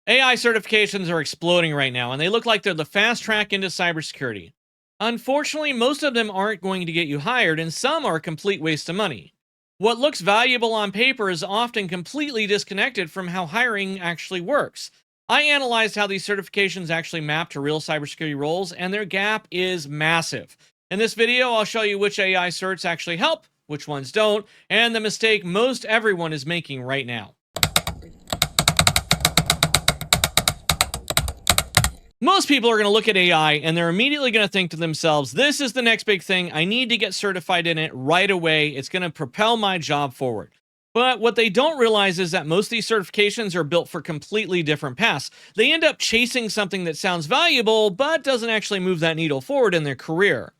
AI certifications are exploding right now, and they look like they're the fast track into cybersecurity. Unfortunately, most of them aren't going to get you hired, and some are a complete waste of money. What looks valuable on paper is often completely disconnected from how hiring actually works. I analyzed how these certifications actually map to real cybersecurity roles, and their gap is massive. In this video, I'll show you which AI certs actually help, which ones don't, and the mistake most everyone is making right now. Most people are going to look at AI and they're immediately going to think to themselves, this is the next big thing. I need to get certified in it right away. It's going to propel my job forward. But what they don't realize is that most of these certifications are built for completely different paths. They end up chasing something that sounds valuable, but doesn't actually move that needle forward in their career.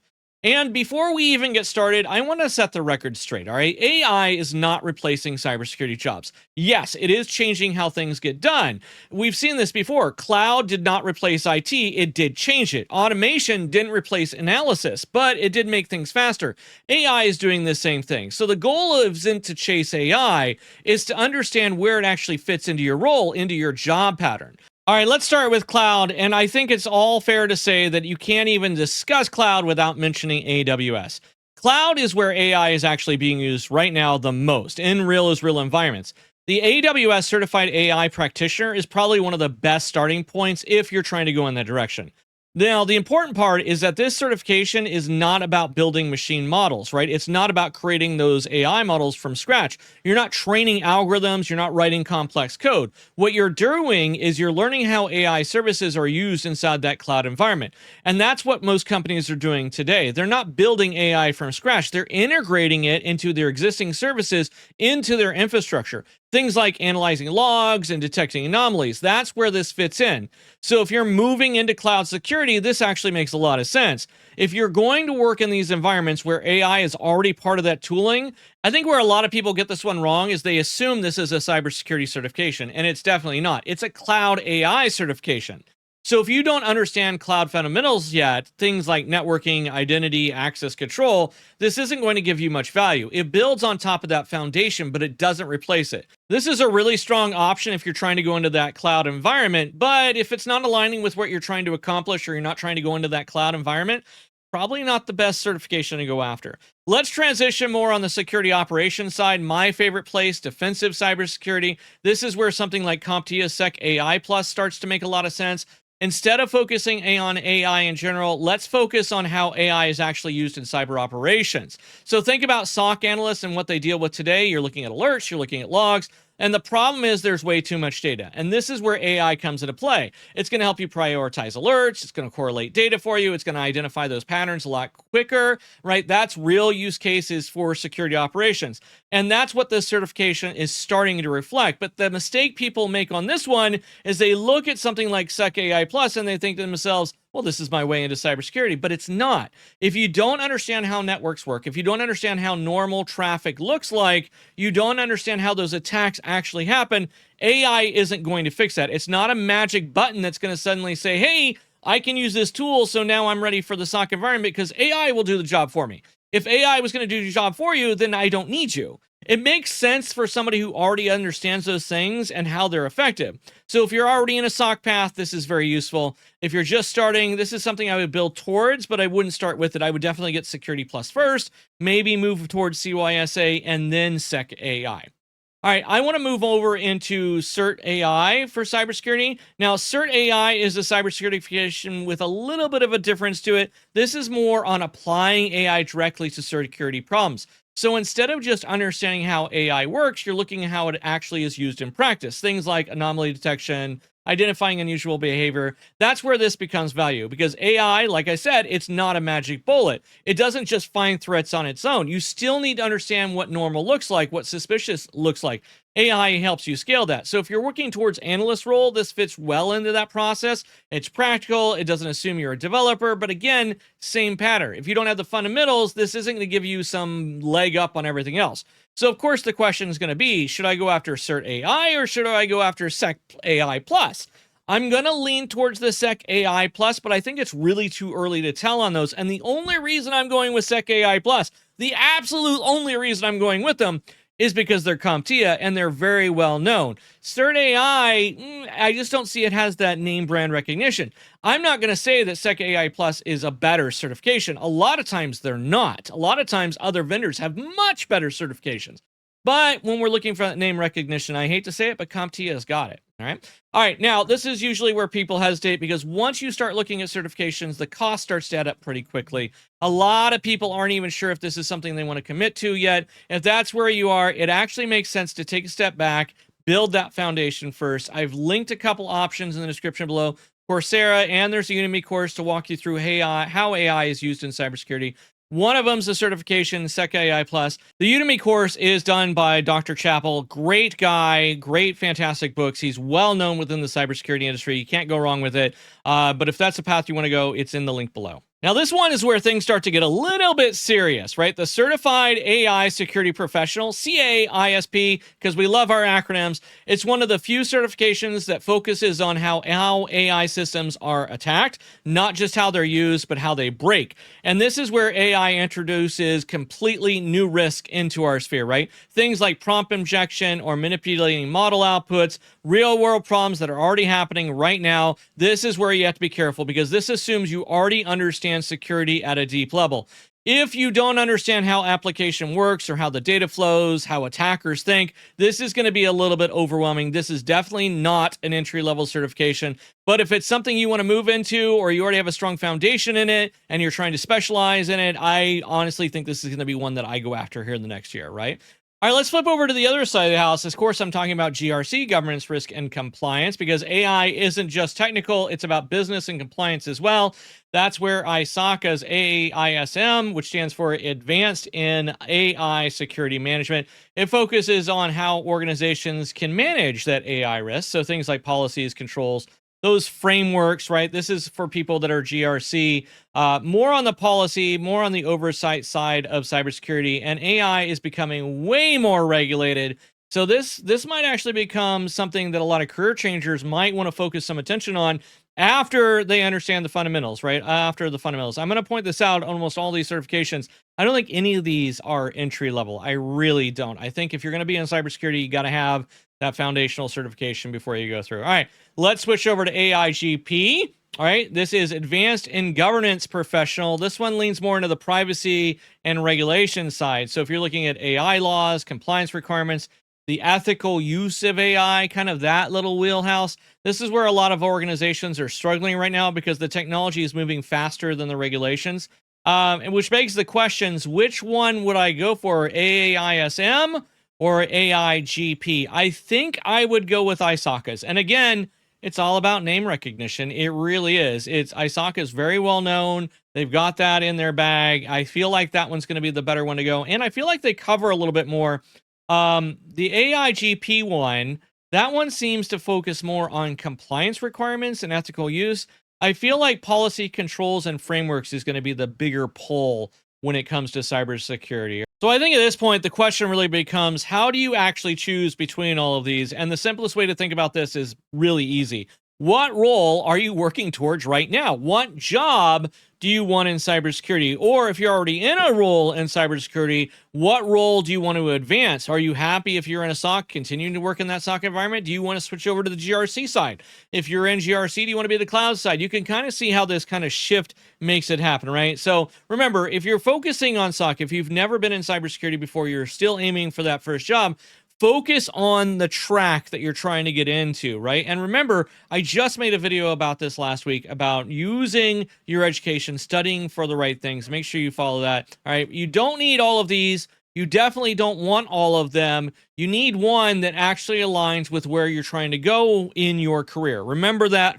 And before we even get started, I want to set the record straight, all right? AI is not replacing cybersecurity jobs. Yes, it is changing how things get done. We've seen this before. Cloud did not replace IT, it did change it. Automation didn't replace analysis, but it did make things faster. AI is doing the same thing. So the goal isn't to chase AI, is to understand where it actually fits into your role, into your job pattern. All right, let's start with cloud. And I think it's all fair to say that you can't even discuss cloud without mentioning AWS. Cloud is where AI is actually being used right now the most in real environments. The AWS certified AI practitioner is probably one of the best starting points if you're trying to go in that direction. Now, the important part is that this certification is not about building machine models, right? It's not about creating those AI models from scratch. You're not training algorithms. You're not writing complex code. What you're doing is you're learning how AI services are used inside that cloud environment. And that's what most companies are doing today. They're not building AI from scratch. They're integrating it into their existing services, into their infrastructure. Things like analyzing logs and detecting anomalies. That's where this fits in. So if you're moving into cloud security, this actually makes a lot of sense. If you're going to work in these environments where AI is already part of that tooling, I think where a lot of people get this one wrong is they assume this is a cybersecurity certification, and it's definitely not. It's a cloud AI certification. So if you don't understand cloud fundamentals yet, things like networking, identity, access control, this isn't going to give you much value. It builds on top of that foundation, but it doesn't replace it. This is a really strong option if you're trying to go into that cloud environment, but if it's not aligning with what you're trying to accomplish or you're not trying to go into that cloud environment, probably not the best certification to go after. Let's transition more on the security operations side. My favorite place, defensive cybersecurity. This is where something like CompTIA Sec AI Plus starts to make a lot of sense. Instead of focusing on AI in general, let's focus on how AI is actually used in cyber operations. So think about SOC analysts and what they deal with today. You're looking at alerts, you're looking at logs, and the problem is there's way too much data. And this is where AI comes into play. It's going to help you prioritize alerts. It's going to correlate data for you. It's going to identify those patterns a lot quicker, right? That's real use cases for security operations. And that's what this certification is starting to reflect. But the mistake people make on this one is they look at something like Sec AI Plus and they think to themselves, well, this is my way into cybersecurity, but it's not. If you don't understand how networks work, if you don't understand how normal traffic looks like, you don't understand how those attacks actually happen, AI isn't going to fix that. It's not a magic button that's going to suddenly say, hey, I can use this tool, so now I'm ready for the SOC environment because AI will do the job for me. If AI was going to do the job for you, then I don't need you. It makes sense for somebody who already understands those things and how they're effective. So if you're already in a SOC path, this is very useful. If you're just starting, this is something I would build towards, but I wouldn't start with it. I would definitely get Security Plus first, maybe move towards CYSA, and then Sec AI. All right, I want to move over into Cert AI for cybersecurity. Now, Cert AI is a cybersecurity certification with a little bit of a difference to it. This is more on applying AI directly to security problems. So instead of just understanding how AI works, you're looking at how it actually is used in practice. Things like anomaly detection, identifying unusual behavior. That's where this becomes value because AI, like I said, it's not a magic bullet. It doesn't just find threats on its own. You still need to understand what normal looks like, what suspicious looks like. AI helps you scale that. So if you're working towards analyst role, this fits well into that process. It's practical. It doesn't assume you're a developer, but again, same pattern. If you don't have the fundamentals, this isn't going to give you some leg up on everything else. So of course the question is going to be, should I go after Cert AI or should I go after Sec AI Plus? I'm going to lean towards the Sec AI Plus, but I think it's really too early to tell on those. And the only reason I'm going with Sec AI Plus, the absolute only reason I'm going with them is because they're CompTIA and they're very well known. Cert AI, I just don't see it has that name brand recognition. I'm not going to say that Sec AI Plus is a better certification. A lot of times they're not. A lot of times other vendors have much better certifications. But when we're looking for that name recognition, I hate to say it, but CompTIA has got it. All right. All right. Now, this is usually where people hesitate because once you start looking at certifications, the cost starts to add up pretty quickly. A lot of people aren't even sure if this is something they want to commit to yet. If that's where you are, it actually makes sense to take a step back, build that foundation first. I've linked a couple options in the description below. Coursera, and there's a Udemy course to walk you through how AI is used in cybersecurity. One of them's a certification, Sec AI Plus. The Udemy course is done by Dr. Chappell. Great guy, great, fantastic books. He's well known within the cybersecurity industry. You can't go wrong with it. But if that's the path you want to go, it's in the link below. Now, this one is where things start to get a little bit serious, right? The Certified AI Security Professional, CAISP, because we love our acronyms. It's one of the few certifications that focuses on how AI systems are attacked, not just how they're used, but how they break. And this is where AI introduces completely new risk into our sphere, right? Things like prompt injection or manipulating model outputs, real world problems that are already happening right now. This is where you have to be careful because this assumes you already understand security at a deep level. If you don't understand how application works or how the data flows, how attackers think, this is going to be a little bit overwhelming. This is definitely not an entry-level certification. But if it's something you want to move into or you already have a strong foundation in it and you're trying to specialize in it, I honestly think this is going to be one that I go after here in the next year, right? All right, let's flip over to the other side of the house. Of course, I'm talking about GRC, governance, risk, and compliance, because AI isn't just technical, it's about business and compliance as well. That's where ISACA's AAISM, which stands for Advanced in AI Security Management, it focuses on how organizations can manage that AI risk. So things like policies, controls, those frameworks, right? This is for people that are GRC, more on the policy, more on the oversight side of cybersecurity, and AI is becoming way more regulated. So this might actually become something that a lot of career changers might want to focus some attention on after they understand the fundamentals, right? After the fundamentals. I'm going to point this out on almost all these certifications. I don't think any of these are entry level. I really don't. I think if you're going to be in cybersecurity, you got to have that foundational certification before you go through. All right, let's switch over to AIGP. All right, this is Advanced in Governance Professional. This one leans more into the privacy and regulation side. So if you're looking at AI laws, compliance requirements, the ethical use of AI, kind of that little wheelhouse, this is where a lot of organizations are struggling right now because the technology is moving faster than the regulations. And which begs the questions, which one would I go for, AAISM or AIGP? I think I would go with ISACA's. And again, it's all about name recognition. It really is. ISACA is very well known. They've got that in their bag. I feel like that one's going to be the better one to go. And I feel like they cover a little bit more. The AIGP one, that one seems to focus more on compliance requirements and ethical use. I feel like policy controls and frameworks is going to be the bigger pull when it comes to cybersecurity. So I think at this point, the question really becomes, how do you actually choose between all of these? And the simplest way to think about this is really easy. What role are you working towards right now? What job do you want in cybersecurity? Or if you're already in a role in cybersecurity, what role do you want to advance? Are you happy if you're in a SOC, continuing to work in that SOC environment? Do you want to switch over to the GRC side? If you're in GRC, do you want to be the cloud side? You can kind of see how this kind of shift makes it happen, right? So remember, if you're focusing on SOC, if you've never been in cybersecurity before, you're still aiming for that first job, focus on the track that you're trying to get into, right? And remember, I just made a video about this last week about using your education, studying for the right things. Make sure you follow that. All right. You don't need all of these. You definitely don't want all of them. You need one that actually aligns with where you're trying to go in your career. Remember that